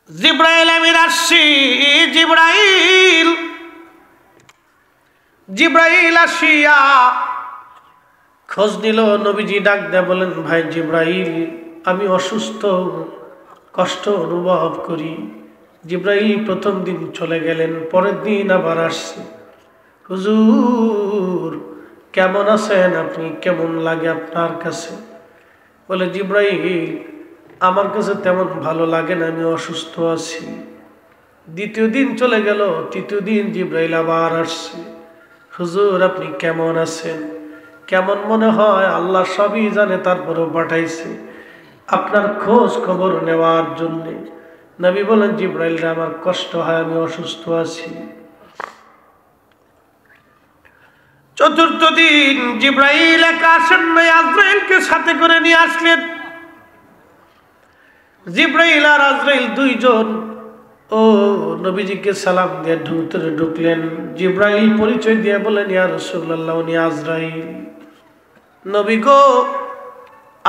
জিব্রাইল আমিন আসছি। জিব্রাইল আসিয়া খোঁজ নিল। নবীজি ডাক দেয়া বলেন, ভাই জিব্রাইল, আমি অসুস্থ, কষ্ট অনুভব করি। জিব্রাইল প্রথম দিন চলে গেলেন, পরের দিন আবার আসছে। হুজুর কেমন আছেন আপনি, কেমন লাগে আপনার কাছে? বলে, জিব্রাইল আমার কাছে তেমন ভালো লাগে না, আমি অসুস্থ আছি। দ্বিতীয় দিন চলে গেল, তৃতীয় দিন জিব্রাইল আবার আসছে। হুজুর আপনি কেমন আছেন, কেমন মনে হয়? আল্লাহ সবই জানে, তারপরেও পাঠাইছে আপনার খোঁজ খবর নেওয়ার জন্য। নবী বলেন, জিব্রাইল আমার কষ্ট হয়, আমি অসুস্থ আছি। চতুর্থ দিন জিব্রাইল একা আসেন নাই, আজরাইলকে সাথে করে নিয়ে আসলেন। জিব্রাইল আর আজরাইল দুইজন ও নবীজিকে সালাম দিয়ে ভিতরে ঢুকলেন। জিব্রাইল পরিচয় দিয়ে বলেন, ইয়া রাসূলুল্লাহ, উনি আজরাইল। নবী গো,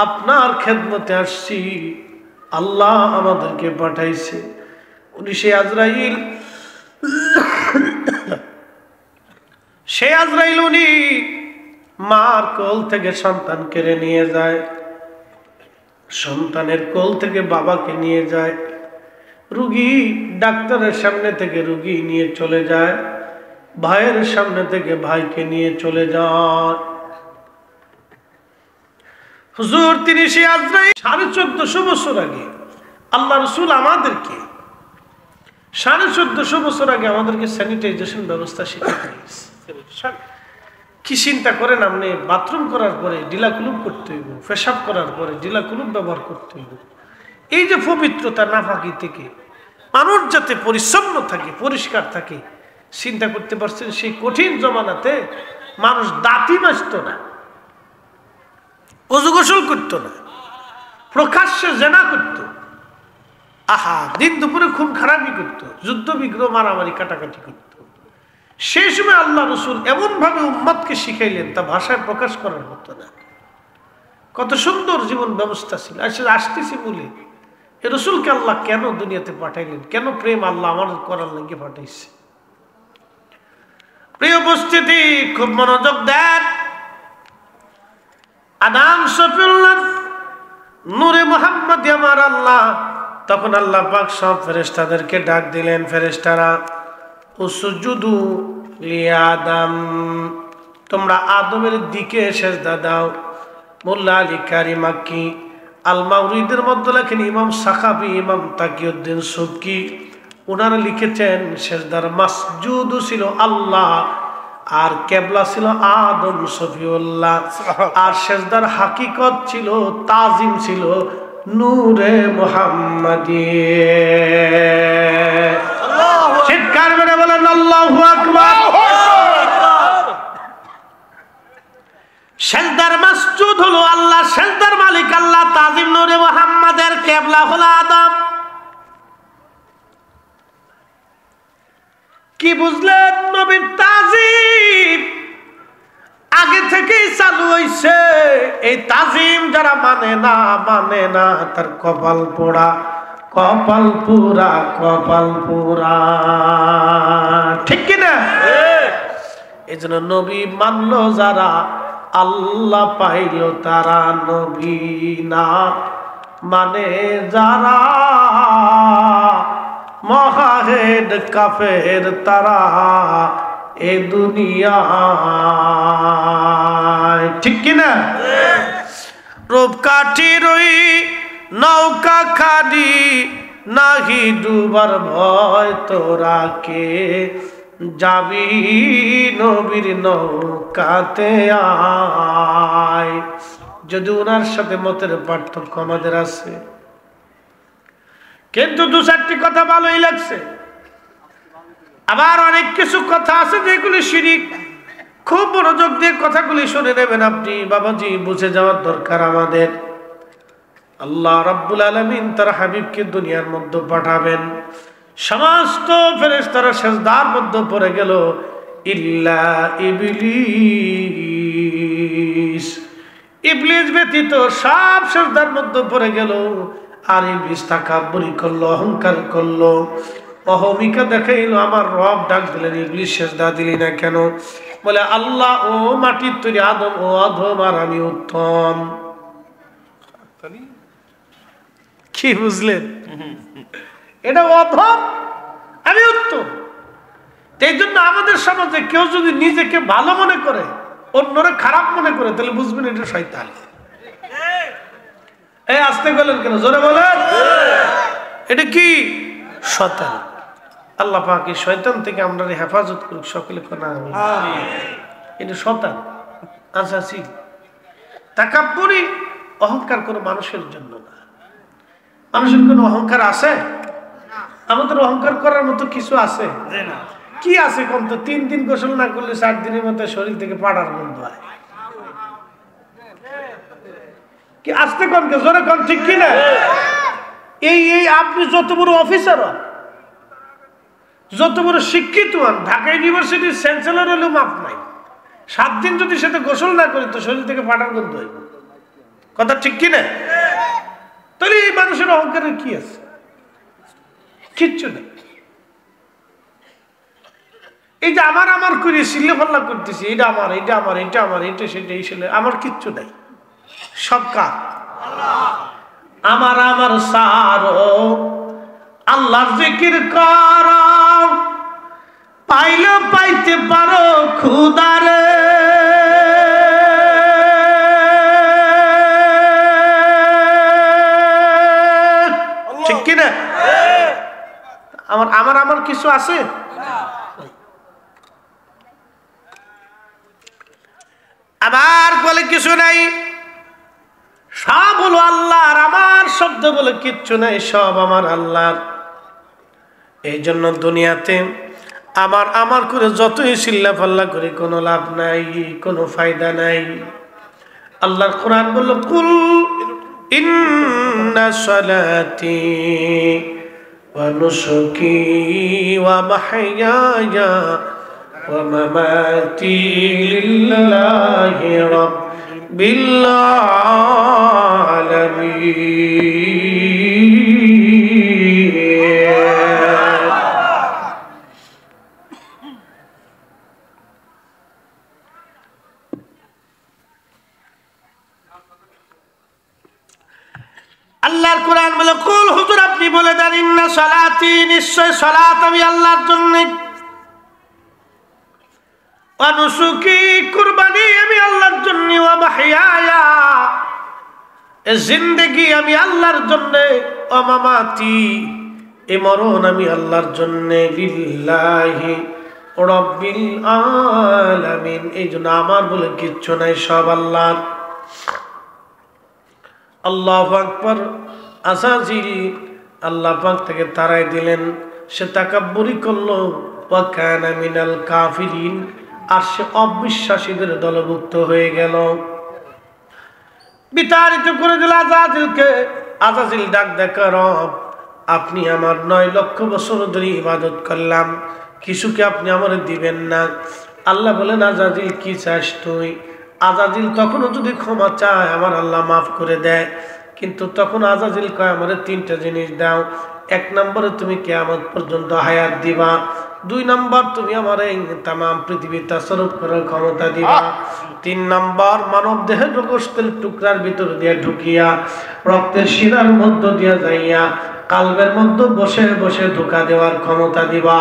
আপনার খেদমতে আসছি, আল্লাহ আমাদেরকে পাঠাইছে। উনি সে আজরাইল, সে আজরাইল উনি মার কোল থেকে সন্তান কেড়ে নিয়ে যায়, সন্তানের কোল থেকে বাবাকে নিয়ে যায়, রুগী ডাক্তারের সামনে থেকে রুগী নিয়ে চলে যায়, ভাইয়ের সামনে থেকে ভাইকে নিয়ে চলে যায়। হুজুর তিনি সে আজরাইল। 1450 বছর আগে আল্লাহ রসুল আমাদেরকে 1450 বছর আগে আমাদেরকে স্যানিটাইজেশন ব্যবস্থা শিখিয়ে দিয়েছে। কি চিন্তা করেন আপনি? বাথরুম করার পরে ডিলাকুলুপ করতে হইব, পেশাব করার পরে ডিলাকুলুপ ব্যবহার করতে হইব। এই যে পবিত্রতা, নাফাকি থেকে মানুষ যাতে পরিচ্ছন্ন থাকে, পরিষ্কার থাকে, চিন্তা করতে পারছেন? সেই কঠিন জমানাতে মানুষ দাঁতই মাজত না, অজু গোসল করত না, প্রকাশ্যে জেনা করত, আহা দিন দুপুরে খুব খারাপই করত, যুদ্ধ বিগ্রহ, মারামারি, কাটাকাটি করত। সেই সময় আল্লাহ রসুল এমন ভাবে উম্মতকে শিখাইলেন, তা ভাষায় প্রকাশ করার মতো না। কত সুন্দর জীবন ব্যবস্থা ছিল। আসতেছি বলে এ রসুলকে আল্লাহ কেন দুনিয়াতে পাঠাইলেন, কেন প্রেম আল্লাহ আমার করার লাগে পাঠাইছে। প্রিয় উপস্থিতি, খুব মনোযোগ দেন। আদাম সফিউল্লাহ নূরে মুহাম্মদ আমার আল্লাহ, তখন আল্লাহ পাক সব ফেরেশতাদেরকে ডাক দিলেন, ফেরেশতারা উসজুদু লিআদম, তোমরা আদমের দিকে সেজদা দাও। মোল্লা আলী কারি মাক্কি আল মাউরিদের মধ্যে লেখেন, ইমাম সাখাবি, ইমাম তাকিউদ্দিন সুবকি, ওনারা লিখেছেন সেজদার মাসজুদ ছিল আল্লাহ, আর কেবলা ছিল আদম সফিউল্লাহ, আর সেজদার হাকিকত ছিল, তাজিম ছিল নূরে মুহাম্মাদি। চিৎকার করে বলেন আল্লাহু আকবার। সেজদার মাসজুদ হলো আল্লাহ, সেজদার মালিক আল্লাহ, তাজিম নূরে মুহাম্মাদের, কেবলা হলো আদম। কি বুঝলেন? নবীর তাজিম আগে থেকেই চালু হইছে। এই তাজিম যারা মানে না তার কপাল পোড়া, কপাল পুরা, কপাল পুরা, ঠিক কিনা? এই জন্য নবী মানলো যারা, আল্লাহ পাইল তারা। নবী না মানে যারা, মহাহেদ কাফের তারা এ দুনিয়ায়, ঠিক কিনা? রূপ কাঠি রই নৌকা খালি, নাহি ডুবার ভয় তোরা কে যাবি নবীর নৌকাতে আয়। যদি ওনার সাথে মতের পার্থক্য আমাদের আছে, কিন্তু দু চারটি কথা ভালোই লাগছে। আবার অনেক কিছু কথা আছে যেগুলি শিরিক। খুব মনোযোগ দিয়ে কথাগুলি শুনে নেবেন আপনি বাবাজি, বুঝে যাওয়ার দরকার আমাদের। আল্লাহ রাব্বুল আলামিন তার হাবিবকে দুনিয়ার মধ্যে পাঠাবেন, সমস্ত ফেরেশতারা সিজদার মধ্যে পড়ে গেল, ইল্লা ইবলিস, ইবলিস ব্যতীত সব সিজদার মধ্যে পড়ে গেল। আর ইবলিস তাকাব্বুরি করলো, অহংকার করলো, অহমিকা দেখাইলো। আমার রব ডাক দিলেন, ইবলিস সেজদা দিলি না কেন? বলে আল্লাহ ও মাটির তৈরি আদম ও অধম আর আমি উত্তম। কি বুঝলেন? এটা অধম, আমি উত্তম। এই জন্য আমাদের সমাজে কেউ যদি নিজেকে ভালো মনে করে, অন্যরা খারাপ মনে করে, তাহলে বুঝবেন এটা শয়তান। এই আসতে গেলেন কেন? জোরে বলেন। এটা কি? শয়তান। আল্লাহ পাক এই শয়তান থেকে আমরা হেফাজত করুক সকলে। কোনা এটা শয়তান। আচ্ছা, তাকাব্বুরি অহংকার কোনো মানুষের জন্য না। মানুষের কোনো অহংকার আছে? আমাদের অহংকার করার মতো কিছু আছে? কি আছে কোন? তো 3 দিন গোসল না করলে 4 দিনের মধ্যে শরীর থেকে পাড়ার গন্ধ হয়। কি আসতে কোন? জোরে কোন, ঠিক কিনা? এই আপনি যত বড় অফিসার হন, যত বড় শিক্ষিত হন, ঢাকা ইউনিভার্সিটির চ্যান্সেলর হলেও মাপ নাই, 7 দিন যদি সেটা গোসল না করি তো শরীর থেকে পাড়ার গন্ধ হইব। কথা ঠিক কিনা? তাহলে এই মানুষের অহংকারের কি আছে? কিচ্ছু নেই। এই যে আমার আমার করে সিলে ফাল্লা করতেছি, এটা আমার, এটা আমার, এটা আমার, এটা সেটা, এই ছেলে আমার, কিচ্ছু নাই। সব কার? আমার আমার সারো আল্লাহর জিকির করো, পাইলে পাইতে পারো খুদারে। ঠিক কিনা? আমার আমার আমার কিছু আছে? আবার বলে কিছু নাই, সব হলো আল্লাহর। আমার শব্দ বলে কিচ্ছু নাই, সব আমার আল্লাহর। এই জন্য দুনিয়াতে আমার আমার করে যতই চিল্লা পাল্লা করে কোনো লাভ নাই, কোনো ফায়দা নাই। আল্লাহর কোরআন বলল, কুল ইন্না সালাতি ওয়া নুসুকি ওয়া মাহইয়ায়া ওয়া মামাতি লিল্লাহি রাব্বিল আলামিন। আল্লাহর কোরআন বলে, কুল হুজুর আপনি বলে দেন, ইন্না সালাতি নিশ্চয় সালাত আমি আল্লাহর জন্য, ওয়া নুসুকি কুরবানি আমি আল্লাহর জন্য, ওয়া মাহইয়ায়া এই জিন্দেগি আমি আল্লাহর জন্য, ওয়া মামাতি এই মরণ আমি আল্লাহর জন্য, লিল্লাহি রাব্বিল আলামিন। এই জন্য আমার বলে কিচ্ছু নাই, সব আল্লাহর। আল্লাহু আকবার। আযাজিল আল্লাহ পাক থেকে তারাই দিলেন, সে তাকাব্বুরি করলো, ওয়া কানা মিনাল কাফিরিন আর সে অবিশ্বাসীদের দলভুক্ত হয়ে গেল। বিতাড়িত করে দিল আযাজিলকে। আযাজিল ডাক দেখা, রব আপনি আমার 9 লক্ষ বছর ধরে ইবাদত করলাম, কিছুকে আপনি আমার দিবেন না? আল্লাহ বলেন, আযাজিল কি চাস তুই? আযাজিল তখনও যদি ক্ষমা চায় আমার আল্লাহ মাফ করে দেয়, কিন্তু তখন আযাজিল কয় আমার 3টা জিনিস দাও। 1 নম্বরে তুমি কিয়ামত পর্যন্ত হায়াত দিবা, 2 নম্বর তুমি আমার এই তাম পৃথিবী তাসরুফ করার ক্ষমতা দিবা, 3 নম্বর মানব দেহের গোশতের টুকরার ভিতর দিয়ে ঢুকিয়া রক্তের শিরার মধ্য দিয়ে যাইয়া কালবের মধ্যে বসে বসে ধোঁকা দেওয়ার ক্ষমতা দিবা।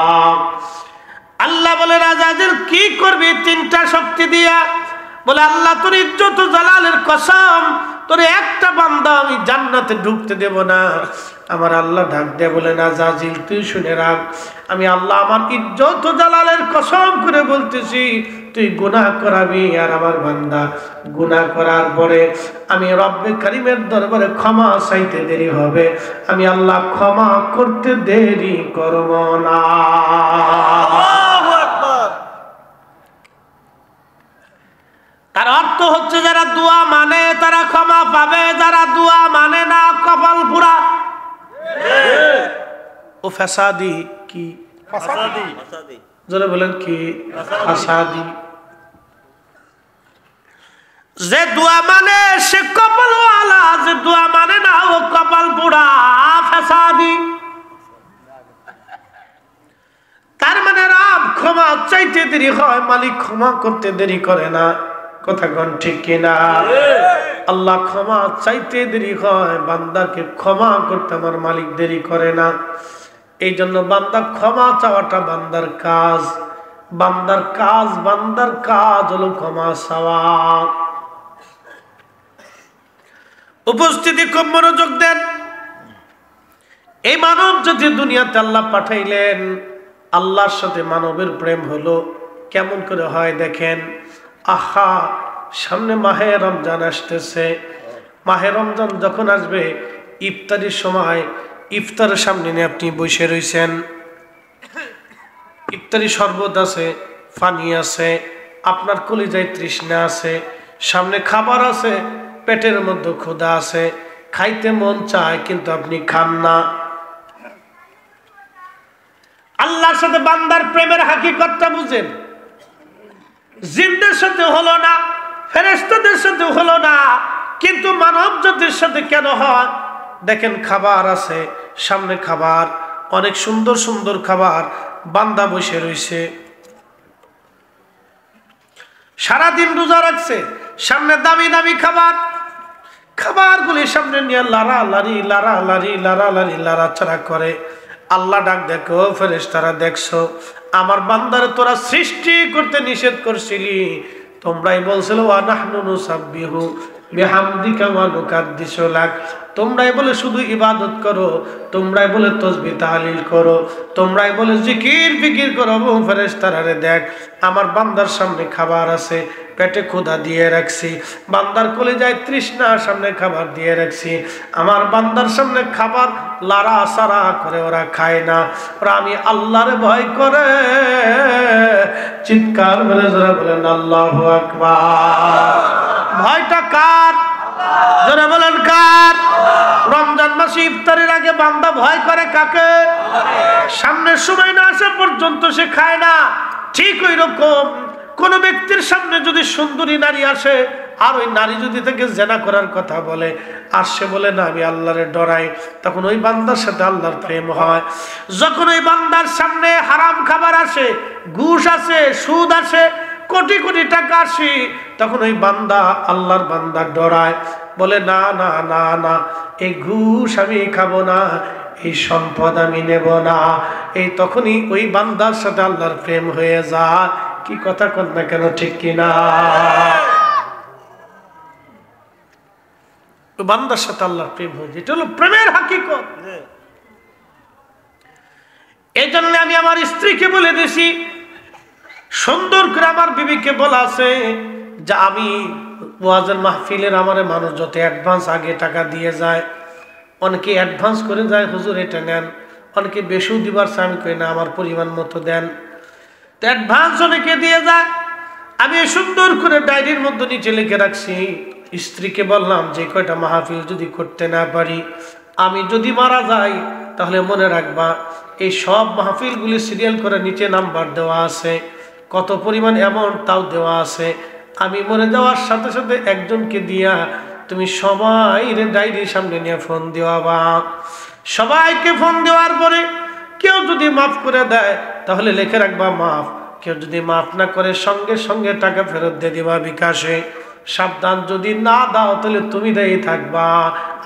আল্লাহ বলে, আযাজিল কি করবি 3টা শক্তি দিয়া? বলে, আল্লাহ তোর ইজ্জত জালালের কসম, তোর একটা বান্দা আমি জান্নাতে ঢুকতে দেব না। আমার আল্লাহ ডাক দিয়ে বলেন, আযাজিল তুই শুনে রাখ, আমি আল্লাহ আমার ইজ্জত জালালের কসম করে বলতেছি, তুই গুনাহ করাবি আর আমার বান্দা গুনাহ করার পরে আমি রব্বে কারীমের দরবারে ক্ষমা চাইতে দেরি হবে, আমি আল্লাহ ক্ষমা করতে দেরি করব না। তার অর্থ হচ্ছে, যারা দোয়া মানে তারা ক্ষমা পাবে, যারা দোয়া মানে না কপাল পুরা। ও ফাসাদি কি? জোরে বলেন কি? ফাসাদি। যে দোয়া মানে সে কপালওয়ালা, যে দোয়া মানে না ও কপাল পোড়া ফেসাদি। তার মানে রব ক্ষমা চাইতে দেরি হয়, মালিক ক্ষমা করতে দেরি করে না। কথা কোন ঠিক কিনা? আল্লাহ ক্ষমা চাইতে দেরি হয়, বান্দাকে ক্ষমা করতে আমার মালিক দেরি করে না। এই জন্য বান্দা ক্ষমা চাওয়াটা বান্দার কাজ, বান্দার কাজ, বান্দার কাজ হলো ক্ষমা চাওয়া। উপস্থিতি খুব মনোযোগ দেন। এই মানব যদি দুনিয়াতে আল্লাহ পাঠাইলেন, আল্লাহর সাথে মানবের প্রেম হলো কেমন করে হয় দেখেন। আহা, সামনে মাহে রমজান আসতেছে। মাহে রমজান যখন আসবে, ইফতারির সময় ইফতারের সামনে নিয়ে আপনি বসে রয়েছেন, ইফতারি শরবত আছে, পানি আছে, আপনার কলিজায় তৃষ্ণা আছে, সামনে খাবার আছে, পেটের মধ্যে ক্ষুধা আছে, খাইতে মন চায় কিন্তু আপনি খান না। আল্লাহর সাথে বান্দার প্রেমের হাকিকতটা বুঝেন। জিনদের সাথে হলো না, ফেরেশতাদের সাথে হলো না, কিন্তু মানব জাতির সাথে কেন হয় দেখেন। খাবার আছে, সামনে খাবার, অনেক সুন্দর সুন্দর খাবার, বান্দা বসে রয়েছে, সারাদিন রোজা রাখছে, সামনে দামি দামি খাবার, খাবারগুলি সামনে নিয়ে লাড়ালাড়ি লাড়ালাড়ি লাড়ালাড়ি লাড়াচাড়া করে। আল্লাহ ডাক দেখো, ফেরেশতারা দেখছো আমার বান্দারে তোরা সৃষ্টি করতে নিষেধ করছিলি, তোমরাই বলছিল ওয়া নাহনু নুসাব্বিহু বিহামদিকা ওয়া নুকাদ্দিসু লাক, তোমরাই বলে শুধু ইবাদত করো, তোমরাই বলে তাসবিহ তাহলিল করো, তোমরাই বলে জিকির ফিকির করো। ফেরেশতারা রে দেখ, আমার বান্দার সামনে খাবার আছে, পেটে ক্ষুধা দিয়ে রাখছি, বান্দার কলিজায় তৃষ্ণা, সামনে খাবার দিয়ে রাখছি, আমার বান্দার সামনে খাবার লাড়া সারা করে ওরা খায় না, ওরা আমি আল্লাহর ভয় করে চিৎকার মেরে জোরে বলেন আল্লাহু আকবার। ভয়টা কার? জোরে বলেন কার? রমজান মাসে ইফতারের আগে বান্দা ভয় করে কাকে? সামনের সময় না আসা পর্যন্ত সে খায় না। ঠিক ওই রকম কোন ব্যক্তির সামনে যদি সুন্দরী নারী আসে, আর ওই নারী যদি তাকে জেনা করার কথা বলে, আর সে বলে না আমি আল্লাহরে ডরাই, তখন ওই বান্দার সাথে আল্লাহর প্রেম হয়। যখন ওই বান্দার সামনে হারাম খাবার আসে, ঘুষ আসে, সুদ আসে, কোটি কোটি টাকা আসে, তখন ওই বান্দা আল্লাহর বান্দা ডরায়, বলে না না না না, এই ঘুষ আমি খাবো না, এই সম্পদ আমি নেব না। এই তখনই ওই বান্দার সাথে আল্লাহর প্রেম হয়ে যায়। কি কথা কন না কেন, ঠিক কিনা? বান্দার সাথে আল্লাহর প্রেম হয়ে যায়, এটা হলো প্রেমের হাকিকত। এই জন্য আমি আমার স্ত্রীকে বলে দিছি, সুন্দর করে আমার বিবিকে বলা আছে যে আমি ওয়াজের মাহফিলের আমারে মানুষ যত অ্যাডভান্স আগে টাকা দিয়ে যায়, অনেকে অ্যাডভান্স করে যায় হুজুর এটা নেন, অনেকে বেশিও দিবার চায়, আমি কই না আমার পরিমাণ মতো দেন। তো অ্যাডভান্স অনেকে দিয়ে যায়, আমি সুন্দর করে ডায়েরির মধ্যে নিচে লিখে রাখছি। স্ত্রীকে বললাম যে কয়টা মাহফিল যদি করতে না পারি, আমি যদি মারা যাই, তাহলে মনে রাখবা এই সব মাহফিলগুলি সিরিয়াল করে নিচে নাম্বার দেওয়া আছে, কত পরিমাণ অ্যামাউন্ট তাও দেওয়া আছে। আমি মরে যাওয়ার সাথে সাথে একজনকে দিয়া তুমি সবাই ডায়েরির সামনে নিয়ে ফোন দেওয়া, বা সবাইকে ফোন দেওয়ার পরে কেউ যদি মাফ করে দেয় তাহলে লিখে রাখবা মাফ, কেউ যদি মাফ না করে সঙ্গে সঙ্গে টাকা ফেরত দিয়ে দিবা বিকাশে। সাবধান, যদি না দাও তাহলে তুমি দায়ী থাকবা।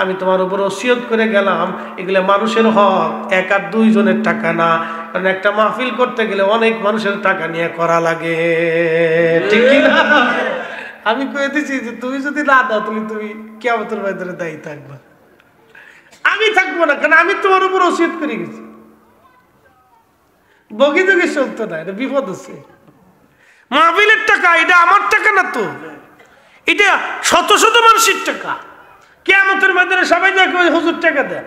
আমি তোমার উপর ওসিয়ত করে গেলাম, এগুলো মানুষের হক, এক আর দুইজনের টাকা না, কারণ একটা মাহফিল করতে গেলে অনেক মানুষের টাকা নিয়ে করা লাগে, ঠিক কিনা? আমি কয়ে দিচ্ছি যে তুমি যদি না দাও তাহলে তুমি কিয়ামতের ময়দানে দায়ী থাকবা। আমি থাকবো না, কারণ আমি তোমার উপর ওসিয়ত করে গেছি। বগি যোগে চলতো না, এটা বিপদ আছে। মাহফিলের টাকা এটা আমার টাকা না তো, এটা শত শত মানুষের টাকা। কিয়ামতের ময়দানে সবাই দেখে ওই হুজুর টাকা দেন,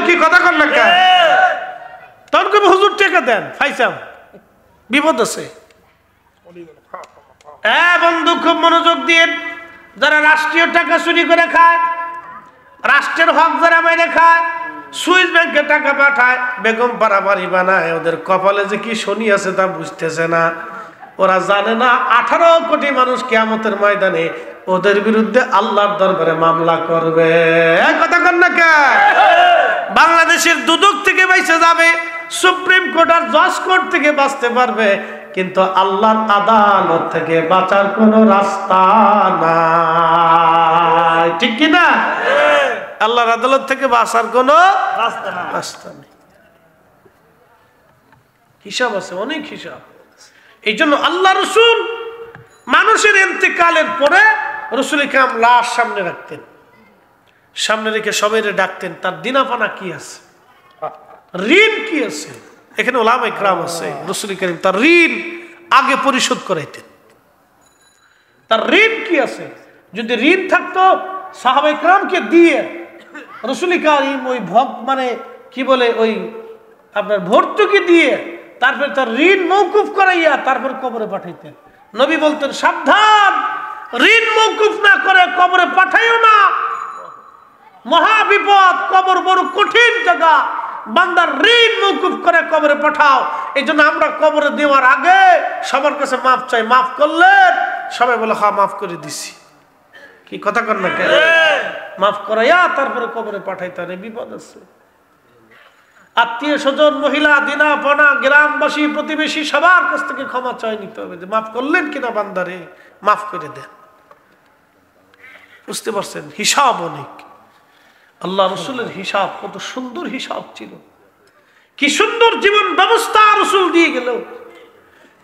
কি কথা কন না? তখন কবে হুজুর টাকা দেন, ফাইসাম, বিপদ আছে। বন্ধু খুব মনোযোগ দিয়ে, যারা রাষ্ট্রীয় টাকা চুরি করে খায়, রাষ্ট্রের হক যারা মেরে খায়, সুইস ব্যাংকে টাকা পাঠায়, বেগম পাড়া বাড়ি বানায়, ওদের কপালে যে কি শনি আছে তা বুঝতেছে না। ওরা জানে না 18 কোটি মানুষ কিয়ামতের ময়দানে ওদের বিরুদ্ধে আল্লাহর দরবারে মামলা করবে। কথা কন না কে? বাংলাদেশের দুদক থেকে বাইসে যাবে, সুপ্রিম কোর্ট আর জজ কোর্ট থেকে বাঁচতে পারবে, কিন্তু আল্লাহর আদালত থেকে বাঁচার কোনো রাস্তা নাই। ঠিক কি না? আল্লাহর আদালত থেকে বাঁচার কোনো রাস্তা নেই। হিসাব আছে, অনেক হিসাব। এই জন্য আল্লাহ রসুল মানুষের ইন্তেকালের পরে রসুল ইকরাম লাশ সামনে রাখতেন, সামনে রেখে সবাই ডাকতেন, তার দিনাপানা কি আছে, ঋণ কি আছে। এখানে ওলামা ইকরাম আছে, রসুল করিম তার ঋণ আগে পরিশোধ করাইতেন। তার ঋণ কি আছে, যদি ঋণ থাকতো সাহাবা ইকরামকে দিয়ে রসুল করিম ওই মানে কি বলে ওই আপনার ভর্তুকি দিয়ে তারপর তার ঋণ মওকুফ করাইয়া তারপর কবরে পাঠাইতেন। নবী বলতেন সাবধান, ঋণ মওকুফ না করে কবরে পাঠাইও না, মহা বিপদ, কবর বড় কঠিন জায়গা, বান্দার ঋণ মওকুফ করে কবরে পাঠাও। এই জন্য আমরা কবরে দেওয়ার আগে সবার কাছে মাফ চাই। মাফ করলেন? সবাই বলে হ্যাঁ মাফ করে দিছি। কি কথা কর না কেন? মাফ করাইয়া তারপরে কবরে পাঠাইতে হবে, বিপদ আছে। আত্মীয় স্বজন, মহিলা, দিনা পনা, গ্রামবাসী, প্রতিবেশী সবার কাছ থেকে ক্ষমা চাই নিতে হবে যে মাফ করলেন কিনা বান্দারে, মাফ করে দেন। বুঝতে পারছেন? হিসাব অনেক। আল্লাহ রসুলের হিসাব কত সুন্দর হিসাব ছিল, কি সুন্দর জীবন ব্যবস্থা রসুল দিয়ে গেল,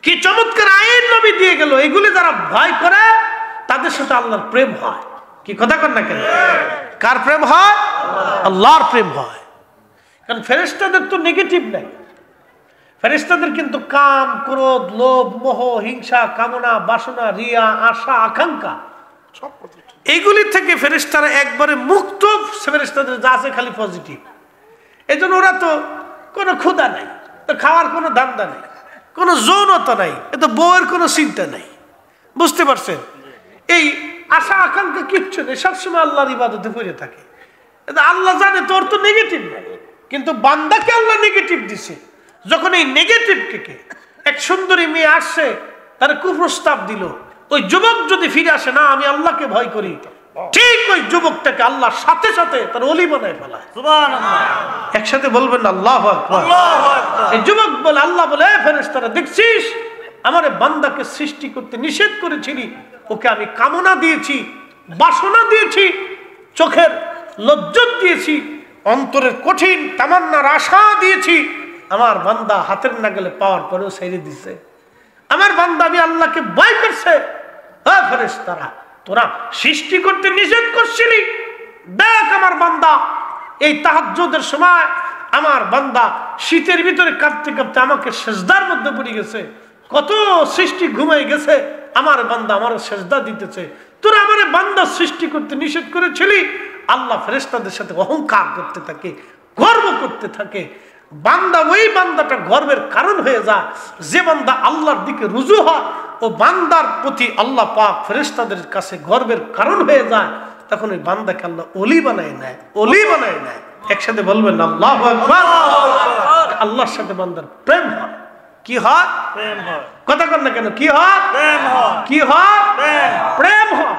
কি চমৎকার আইন নবী দিয়ে গেল। এগুলি যারা ভয় করে তাদের সাথে আল্লাহর প্রেম হয়। কি কথা কর না কেন? কার প্রেম হয়? আল্লাহর প্রেম হয়। কারণ ফেরেশতাদের তো নেগেটিভ নাই, ফেরেশতাদের কিন্তু কাম, ক্রোধ, লোভ, মোহ, হিংসা, কামনা, বাসনা, রিয়া, আশা, আকাঙ্ক্ষা এইগুলি থেকে ফেরেশতারা একবারে মুক্ত। ফেরেশতাদের যা আছে খালি পজিটিভ। এই জন্য ওরা তো কোনো ক্ষুধা নাই, তো খাওয়ার কোনো ধান্দা নেই, কোনো যৌনতা নাই, এত বউয়ের কোনো চিন্তা নাই। বুঝতে পারছেন? এই আশা আকাঙ্ক্ষা কিচ্ছু নেই, সবসময় আল্লাহর ইবাদতে পড়ে থাকে। আল্লাহ জানে তোর তো নেগেটিভ নাই, কিন্তু বান্দাকে আল্লাহ নেগেটিভ দিছে। যখন এই নেগেটিভ থেকে এক সুন্দরী মেয়ে আসছে, তার কুপ্রস্তাব দিল, ওই যুবক যদি ফিরে আসে না আমি আল্লাহকে ভয় করি, ঠিক ওই যুবকটাকে আল্লাহ সাথে সাথে তার ওলি বানায় ফেলায়। সুবহানাল্লাহ। একসাথে বলবেন আল্লাহু আকবার। এই যুবক বলে, আল্লাহ বলে, ফেরেশতারা দেখছিস আমার বান্দাকে সৃষ্টি করতে নিষেধ করেছিলি, ওকে আমি কামনা দিয়েছি, বাসনা দিয়েছি, চোখের লজ্জত দিয়েছি, অন্তরের কঠিন তামান্নার আশা দিয়েছি। আমার বান্দা হাতের নাগালে পাওয়ার পরেও ছেড়ে দিছে। আমার বান্দা আমি আল্লাহকে ভয় করছে। হ্যাঁ ফেরেশতারা, তোরা সৃষ্টি করতে নিষেধ করছিলি, দেখ আমার বান্দা এই তাহাজ্জুদের সময় আমার বান্দা শীতের ভিতরে কাঁপতে কাঁপতে আমাকে সেজদার মধ্যে পড়ে গেছে। কত সৃষ্টি ঘুমাই গেছে, আমার বান্দা আমার সেজদা দিতেছে। তোরা আমার বান্দা সৃষ্টি করতে নিষেধ করেছিলি। আল্লাহ ফেরেশতাদের সাথে অহংকার করতে থাকে, গর্ব করতে থাকে। বান্দা ওই বান্দাটা গর্বের কারণ হয়ে যায় যে বান্দা আল্লাহর দিকে রুজু হয়, ও বান্দার প্রতি আল্লাহ পাক ফেরেশতাদের কাছে গর্বের কারণ হয়ে যায়। তখন ওই বান্দাকে আল্লাহ ওলি বানায় নেয়, ওলি বানায় নেয়। একসাথে বলবেন আল্লাহু আকবার। আল্লাহর সাথে বান্দার প্রেম হয়। কি হয়? প্রেম হয়। কথা কর না কেন? কি হয়? প্রেম হয়। কি হয়? প্রেম হয়।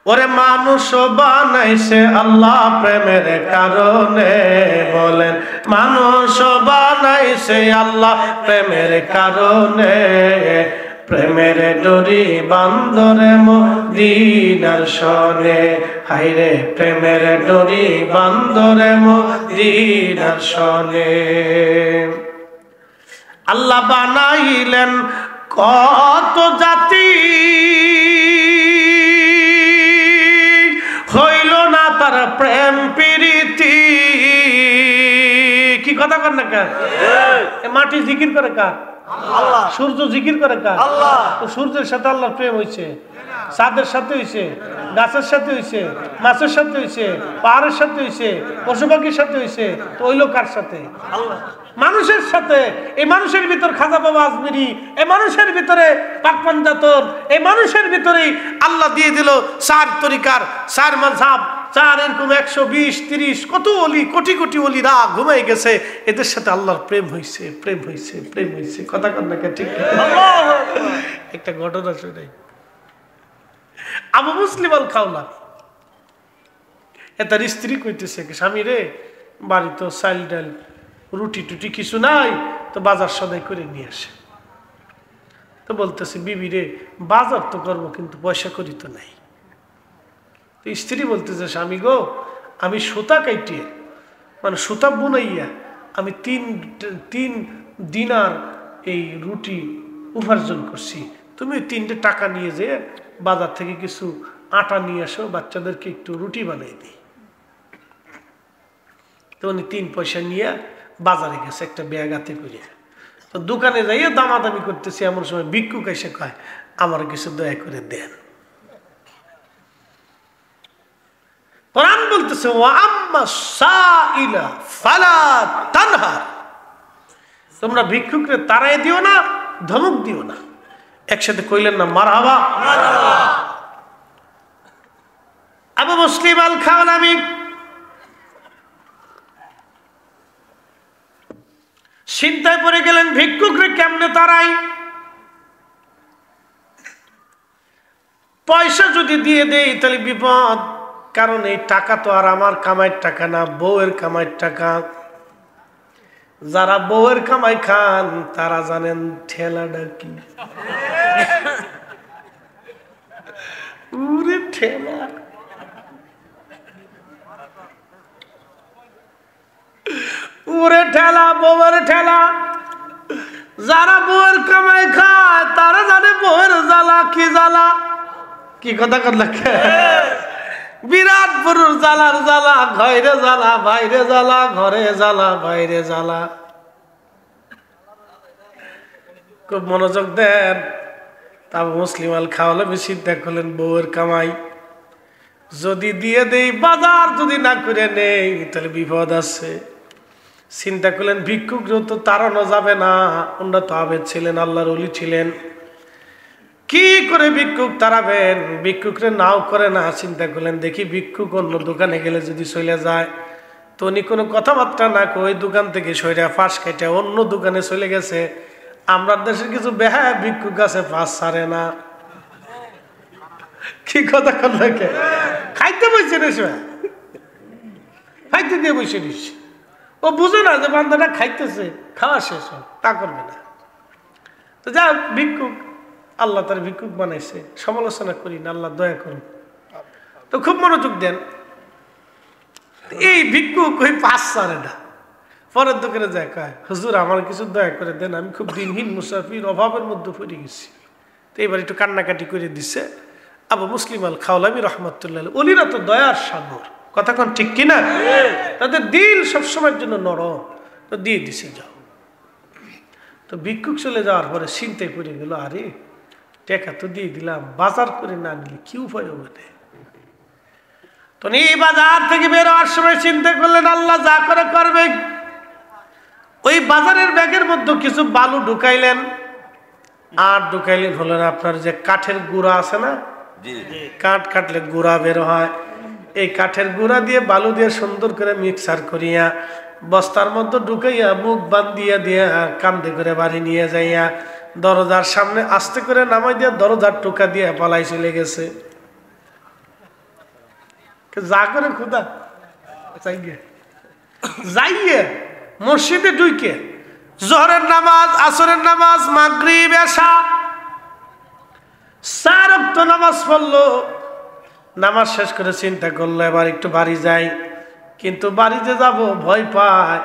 ওরে মানুষ বানাইছে আল্লাহ প্রেমের কারণে, বলেন মানুষ বানাইছে আল্লাহ প্রেমের কারণে। প্রেমের ডোরি বান্দরে মদিনার শনে, হায়রে প্রেমের ডোরি বান্দরে মদিনার শনে। আল্লাহ বানাইলেন কত জাতি, হইল না তার প্রেম প্রীতি। কি কথা কর না কার? মাটি জিকির করে কার? আল্লাহ। সূর্য জিকির করে কার? আল্লাহ। তো সূর্যের সাথে আল্লাহর প্রেম হইছে, চাঁদের সাথে হইছে, গাছের সাথে হইছে, মাছের সাথে হইছে, পাহাড়ের সাথে হইছে, পশু পাখির সাথে হইছে। তো হইল কার সাথে? আল্লাহ। মানুষের সাথে। এই মানুষের ভিতর খাজা বাবা আজমিরি, এই মানুষের ভিতরে পাক পাঞ্জাতন, এই মানুষের ভিতরেই আল্লাহ দিয়ে দিল 4 তরিকার 4 মাযহাব চার এরকম 120, 30 কত অলি, কোটি কোটি অলিরা ঘুমাই গেছে, এদের সাথে আল্লাহর প্রেম হয়েছে, প্রেম হয়েছে, প্রেম হয়েছে। কথা কন না ঠিক? একটা ঘটনা শুনাই। আবু মুসলিম আল খাওলা তার স্ত্রী কইতেছে, স্বামী রে বাড়ি তো চাল ডাল রুটি টুটি কিছু নাই, তো বাজার সদাই করে নিয়ে আসে। তো বলতেছে, বিবি রে বাজার তো করবো কিন্তু পয়সা করি তো নাই। তো স্ত্রী বলতেছে, স্বামী গো আমি সুতা কাটিয়ে মানে সুতা বুনাইয়া আমি তিন দিনার এই রুটি উপার্জন করছি, তুমি 3টে টাকা নিয়ে যে বাজার থেকে কিছু আটা নিয়ে আসো, বাচ্চাদেরকে একটু রুটি বানাই দিই। তো উনি 3 পয়সা নিয়ে বাজারে গেছে একটা ব্যাগ হাতে করে। তো দোকানে যাইয়ে দামাদামি করতেছি, এমন সময় ভিক্ষুক এসে কয়, আমার কিছু দয়া করে দেন। কোরআন বলতেছে, ওয়া আম্মা সাইলা ফালা তানহার, তোমরা ভিক্ষুকরে তাড়াই দিও না, ধমক দিও না। একসাথে কইলেন না মারহাবা? আবু মুসলিম আল খাওলামি চিন্তায় পড়ে গেলেন, ভিক্ষুকরে কেমনে তাড়াই? পয়সা যদি দিয়ে দেই তাহলে বিপদ, কারণ এই টাকা তো আর আমার কামাইয়ের টাকা না, বউয়ের কামাইয়ের টাকা। যারা বউয়ের কামাই খান তারা জানেন ঠেলাটা কি। উরে ঠেলা, উরে ঠেলা, বউয়ের ঠেলা। যারা বউয়ের কামাই খায় তারা জানে বউয়ের জ্বালা কি জ্বালা। কি কথা কর লাগে, বিরাট পুরুষ জ্বালার জ্বালা, ঘরে জ্বালা বাইরে জ্বালা, ঘরে জ্বালা বাইরে জ্বালা। খুব মনোযোগ দেন। তা মুসলিম আল খাওয়ালামি চিন্তা করলেন, বউয়ের কামাই যদি দিয়ে দেই, বাজার যদি না করে নেই তাহলে বিপদ আছে। চিন্তা করলেন, ভিক্ষুক তো তাড়ানো যাবে না, ওনারা তো আবেদ ছিলেন, আল্লাহর ওলি ছিলেন, কি করে ভিক্ষুক তাড়াবেন? ভিক্ষুকরে নাও করে না। চিন্তা করলেন, দেখি ভিক্ষুক অন্য দোকানে গেলে যদি চলে যায়, তো উনি কোনো কথাবার্তা না কই ওই দোকান থেকে সইরা ফাঁস কেটে অন্য দোকানে চলে গেছে। আমরা দেশের কিছু বেহায়া ভিক্ষুক আছে, ফাঁস ছাড়ে না। কি কথা করলে, খাইতে বসে রে, খাইতে দিয়ে বসে দিচ্ছে। ও বুঝে না যে বান্দাটা খাইতেছে, খাওয়া শেষ তা করবে না। তো যা ভিক্ষুক, আল্লাহ তার ভিক্ষুক বানাইছে, সমালোচনা করি না, আল্লাহ দয়া করুন। তো খুব মনোযোগ দেন, এই ভিক্ষুক ওই পাঁচ ছাড়ে না, পরের দোকানে যায়, কয় হুজুর আমার কিছু দয়া করে দেন, আমি খুব দিনহীন মুসাফির, অভাবের মধ্যে পড়ে গেছি। তো এবার একটু কান্নাকাটি করে দিচ্ছে। আবু মুসলিম আল খাওলামি রহমতুল্লাহ, ওলিরা তো দয়ার সাগর, কথা কোন ঠিক কিনা? তাদের দিল সবসময়ের জন্য নরম, তো দিয়ে দিছে, যাও। তো ভিক্ষুক চলে যাওয়ার পরে চিন্তায় পড়ে গেল, আরে টাকা তো দিয়ে দিলাম, বাজার করে না নিলে কি উপায় হবে? তো এই বাজার থেকে বের হওয়ার সময় চিন্তা করলেন, আল্লাহ যা করে করবে। ওই বাজারের ব্যাগের মধ্যে কিছু বালু ঢুকাইলেন, আর ঢুকাইলেন হলেন আপনার যে কাঠের গুঁড়া আছে না, কাঠ কাটলে গুঁড়া বের হয়, এই কাঠের গুঁড়া দিয়ে বালু দিয়ে সুন্দর করে মিক্সার করিয়া বস্তার মধ্যে ঢুকাইয়া মুখ বান্ধিয়া দিয়া কান্দে করে বাড়ি নিয়ে যাইয়া দরজার সামনে আস্তে করে নামাই দিয়া দরজার টোকা দিয়ে পালাই চলে গেছে। যা করে খুদা যাইয়ে মসজিদে ঢুকে জোহরের নামাজ, আসরের নামাজ, মাগরিব, এশা 4 ওয়াক্ত নামাজ পড়লো। নামাজ শেষ করে চিন্তা করলো এবার একটু বাড়ি যাই, কিন্তু বাড়িতে যাব ভয় পায়,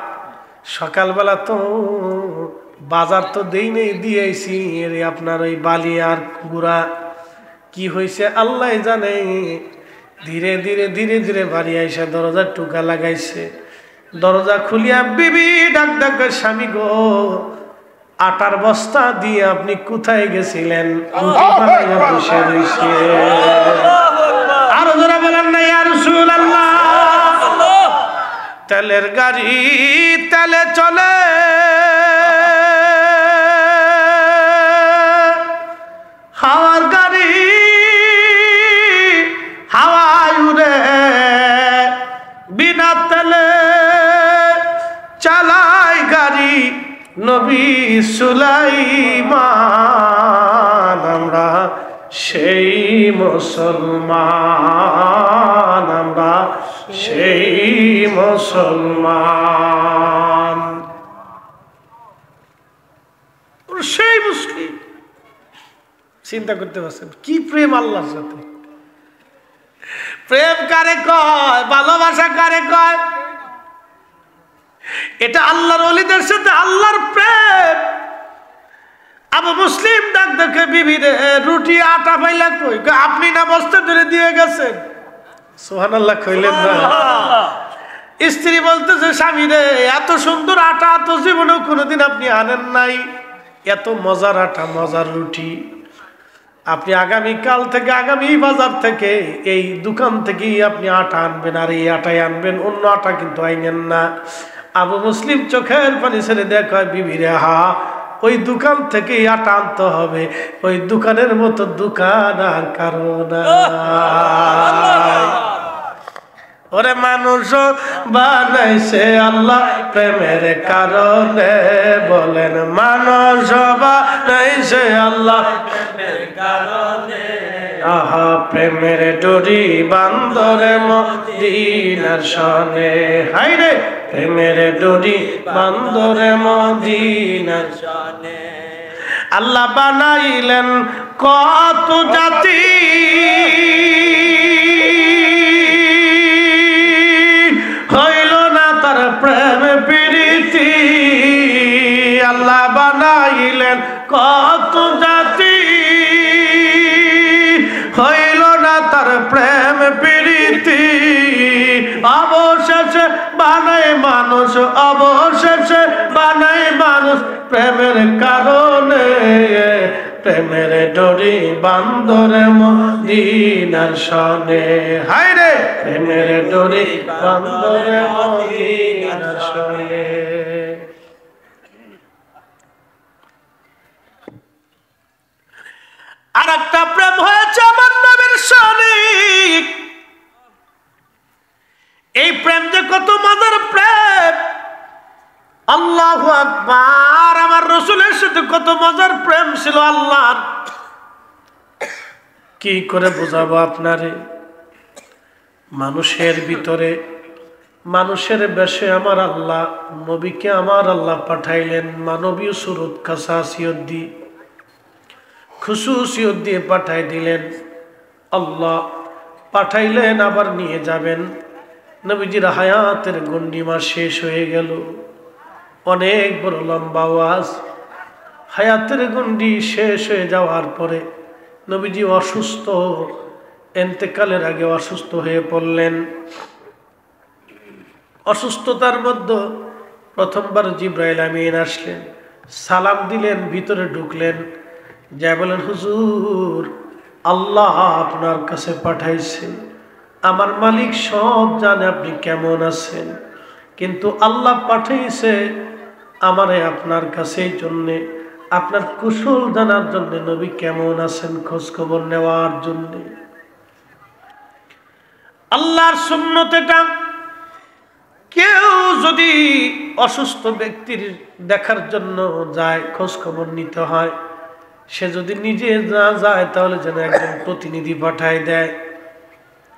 সকালবেলা তো বাজার তো দেই নেই, দিয়েছি আপনার ওই বালি আর গুড়া, কি হয়েছে আল্লাহ জানে। ধীরে ধীরে ধীরে ধীরে বাড়ি আইসা দরজার টুকা লাগাইছে, দরজা খুলিয়া বিবি ডাক ডাক, স্বামী গো আটার বস্তা দিয়ে আপনি কোথায় গেছিলেন? বসে রয়েছে। আরো যারা বলেন না ইয়া রাসূলুল্লাহ, তেলের গাড়ি তেলে চলে, হাওয়ার গাড়ি হাওয়ায় উড়ে, নবী সুলাইমান, আমরা সেই মুসলমান, আমরা সেই মুসলমান, সেই মুসলিম। চিন্তা করতে পারছেন কি প্রেম আল্লাহর সাথে? প্রেম কারে কয়, ভালোবাসা কারে কয়? এটা আল্লাহর ওলিদের সাথে আল্লাহর প্রেম। আবু মুসলিম ডাক দেখে বিবিরে, রুটি আটা পাইলা কই? আপনি না বস্তা ধরে দিয়ে গেছেন। সুবহানাল্লাহ কইলেন না? স্ত্রী বলতেছে, স্বামী রে, এত সুন্দর আটা তো জীবনেও কোনোদিন আপনি আনেন নাই, এত মজার আটা, মজার রুটি। আপনি আগামীকাল থেকে, আগামী বাজার থেকে, এই দোকান থেকেই আপনি আটা আনবেন, আর এই আটাই আনবেন, অন্য আটা কিন্তু আইনেন না। আবু মুসলিম চোখের পানি ছেড়ে দেখায়, বিবিরে, হা, ওই দোকান থেকেই আটা আনতে হবে, ওই দোকানের মতো দোকান আর কারো নাই। ওরে মানুষ বানাইছে আল্লাহ প্রেমের কারণে, বলেন মানুষ বানাইছে আল্লাহ প্রেমের কারণে। আহা, প্রেমের ডোরি বান্দরে মদিনার শনে, হাই রে, প্রেমের ডোরি বান্দরে মদিনার শনে। আল্লাহ বানাইলেন কত জাতি, হইল না তার প্রেম প্রীতি। আল্লাহ বানাইলেন কত জাতি, হইল না তার প্রেম প্রীতি। অবশেষে বানাই মানুষ, অবশেষে বানাই মানুষ প্রেমের কারণে। প্রেমের ডোরি বান্দরে মদিনার শনে, হাই রে, প্রেমের ডোরি বান্দরে মদিনার শনে। আর একটা প্রেম হয়েছে আমার নবীর শনে। এই প্রেম যে কত মজার প্রেম, আল্লাহু আকবার। আমার রাসূলের সাথে কত মজার প্রেম ছিল আল্লাহর, কি করে বোঝাবো আপনারে? মানুষের ভিতরে, মানুষের বেশে আমার আল্লাহ নবীকে আমার আল্লাহ পাঠাইলেন, মানবীয় সুরত খাসাসিয়ত দিয়ে, খুশুসিয়ত দিয়ে পাঠাই দিলেন। আল্লাহ পাঠাইলেন, আবার নিয়ে যাবেন। নবীজির হায়াতের গন্ডিমা শেষ হয়ে গেল, অনেক বড় লম্বা ওয়াজ। হায়াতের গন্ডি শেষ হয়ে যাওয়ার পরে নবীজি অসুস্থ, এন্তেকালের আগে অসুস্থ হয়ে পড়লেন। অসুস্থতার মধ্যে প্রথমবার জিব্রাইল আমিন আসলেন, সালাম দিলেন, ভিতরে ঢুকলেন, যা বলেন, হুজুর, আল্লাহ আপনার কাছে পাঠাইছে, আমার মালিক সব জানে আপনি কেমন আছেন, কিন্তু আল্লাহ পাঠাইছে আমারে আপনার কাছে, জন্যে আপনার কুশল জানার জন্য, নবী কেমন আছেন খোঁজ খবর নেওয়ার জন্য। আল্লাহর সুন্নত এটা, কেউ যদি অসুস্থ ব্যক্তির দেখার জন্য যায়, খোঁজ খবর নিতে হয়, সে যদি নিজে না যায় তাহলে যেন একজন প্রতিনিধি পাঠায় দেয়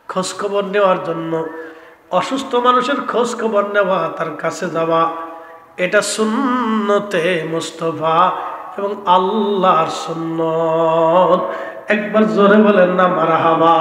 খোঁজ খবর নেওয়ার জন্য। অসুস্থ মানুষের খোঁজ খবর নেওয়া, তার কাছে যাওয়া, এটা সুন্নতে মুস্তাফা এবং আল্লাহর সুন্নত। একবার জোরে বলেন না মারহাবা।